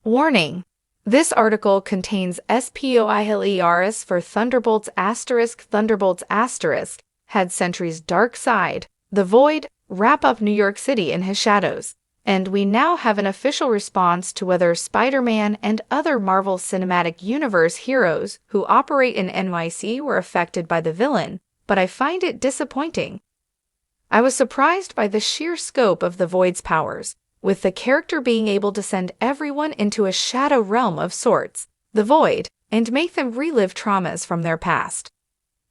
Warning: this article contains spoilers for Thunderbolts asterisk Thunderbolts asterisk had Sentry's dark side, the Void, wrap up New York City in his shadows, and we now have an official response to whether Spider-Man and other Marvel Cinematic Universe heroes who operate in NYC were affected by the villain, but I find it disappointing. I was surprised by the sheer scope of the Void's powers, with the character being able to send everyone into a shadow realm of sorts, the Void, and make them relive traumas from their past.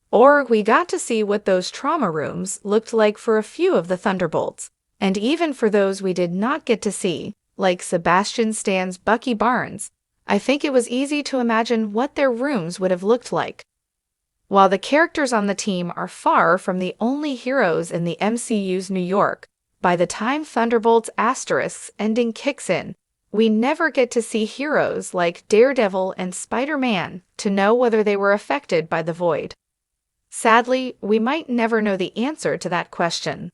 Or we got to see what those trauma rooms looked like for a few of the Thunderbolts, and even for those we did not get to see, like Sebastian Stan's Bucky Barnes, I think it was easy to imagine what their rooms would have looked like. While the characters on the team are far from the only heroes in the MCU's New York, by the time Thunderbolts asterisk's ending kicks in, we never get to see heroes like Daredevil and Spider-Man to know whether they were affected by the Void. Sadly, we might never know the answer to that question.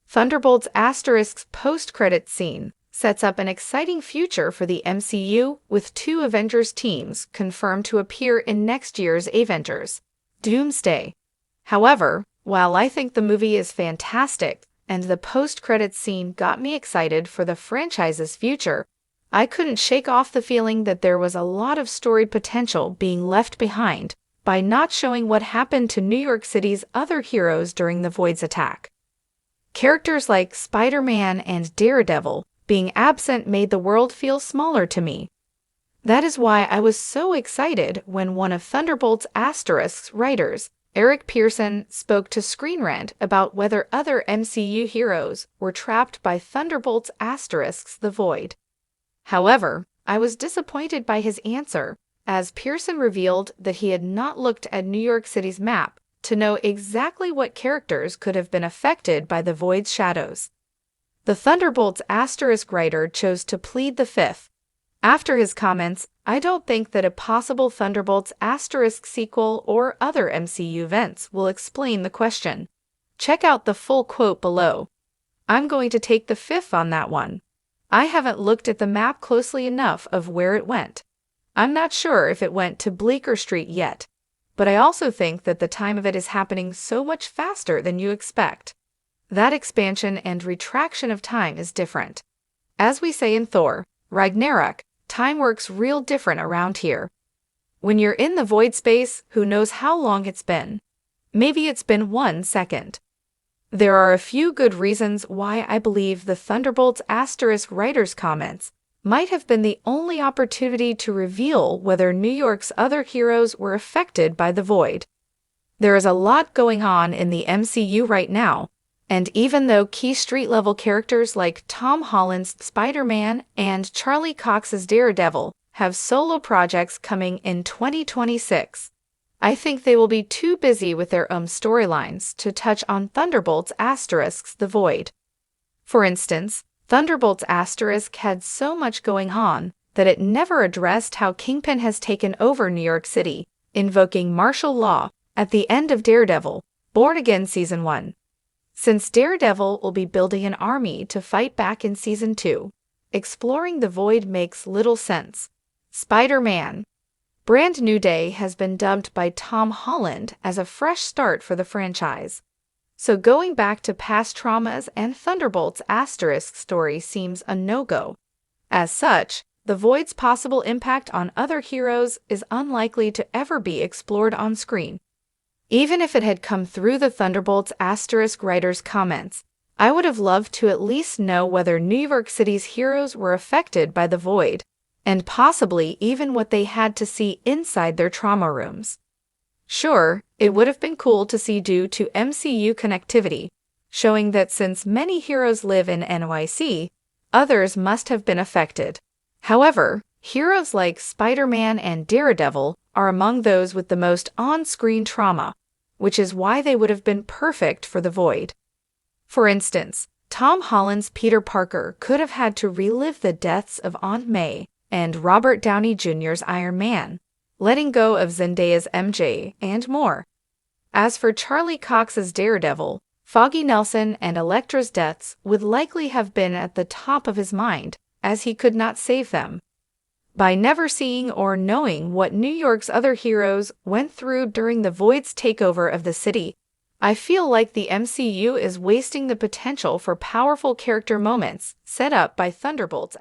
Thunderbolts asterisk's post-credits scene sets up an exciting future for the MCU with 2 Avengers teams confirmed to appear in next year's Avengers: Doomsday. However, while I think the movie is fantastic, and the post-credits scene got me excited for the franchise's future, I couldn't shake off the feeling that there was a lot of storied potential being left behind by not showing what happened to New York City's other heroes during the Void's attack. Characters like Spider-Man and Daredevil being absent made the world feel smaller to me. That is why I was so excited when one of Thunderbolts asterisk's writers, Eric Pearson, spoke to Screen Rant about whether other MCU heroes were trapped by Thunderbolts asterisk's The Void. However, I was disappointed by his answer, as Pearson revealed that he had not looked at New York City's map to know exactly what characters could have been affected by the Void's shadows. The Thunderbolts asterisk writer chose to plead the fifth. After his comments, I don't think that a possible Thunderbolts asterisk sequel or other MCU events will explain the question. Check out the full quote below. I'm going to take the fifth on that one. I haven't looked at the map closely enough of where it went. I'm not sure if it went to Bleecker Street yet, but I also think that the time of it is happening so much faster than you expect. That expansion and retraction of time is different. As we say in Thor, Ragnarok, time works real different around here. When you're in the void space, who knows how long it's been? Maybe it's been 1 second. There are a few good reasons why I believe the Thunderbolts asterisk writer's comments might have been the only opportunity to reveal whether New York's other heroes were affected by the Void. There is a lot going on in the MCU right now, and even though key street-level characters like Tom Holland's Spider-Man and Charlie Cox's Daredevil have solo projects coming in 2026, I think they will be too busy with their own storylines to touch on Thunderbolts asterisk's The Void. For instance, Thunderbolts asterisk had so much going on that it never addressed how Kingpin has taken over New York City, invoking martial law at the end of Daredevil, Born Again Season 1. Since Daredevil will be building an army to fight back in Season 2, exploring the Void makes little sense. Spider-Man. Brand New Day has been dubbed by Tom Holland as a fresh start for the franchise. So going back to past traumas and Thunderbolts asterisk story seems a no-go. As such, the Void's possible impact on other heroes is unlikely to ever be explored on screen. Even if it had come through the Thunderbolts asterisk writer's comments, I would have loved to at least know whether New York City's heroes were affected by the Void, and possibly even what they had to see inside their trauma rooms. Sure, it would have been cool to see due to MCU connectivity, showing that since many heroes live in NYC, others must have been affected. However, heroes like Spider-Man and Daredevil are among those with the most on-screen trauma, which is why they would have been perfect for the Void. For instance, Tom Holland's Peter Parker could have had to relive the deaths of Aunt May and Robert Downey Jr.'s Iron Man, letting go of Zendaya's MJ, and more. As for Charlie Cox's Daredevil, Foggy Nelson and Elektra's deaths would likely have been at the top of his mind, as he could not save them. by never seeing or knowing what New York's other heroes went through during the Void's takeover of the city. I feel like the MCU is wasting the potential for powerful character moments set up by Thunderbolts*.